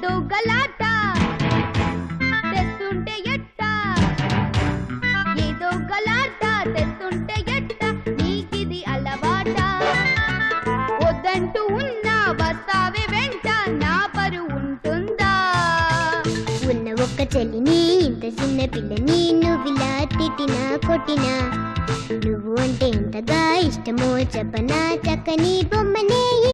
ఏదో గలాట తెస్తుంటే ఎట్ట ఏదో గలాట తెస్తుంటే ఎట్ట నీకిది అలవాట వద్దంటూ ఉన్నా వస్తావే వెంట నా పరువు ఉంటుందా ఉన్న ఒక్క చెల్లిని ఇంత చిన్న పిల్లని నువ్విలా తిట్టినా కొట్టినా నువ్వు అంటే ఎంతగా ఇష్టమో చెప్పనా చక్కని బొమ్మనే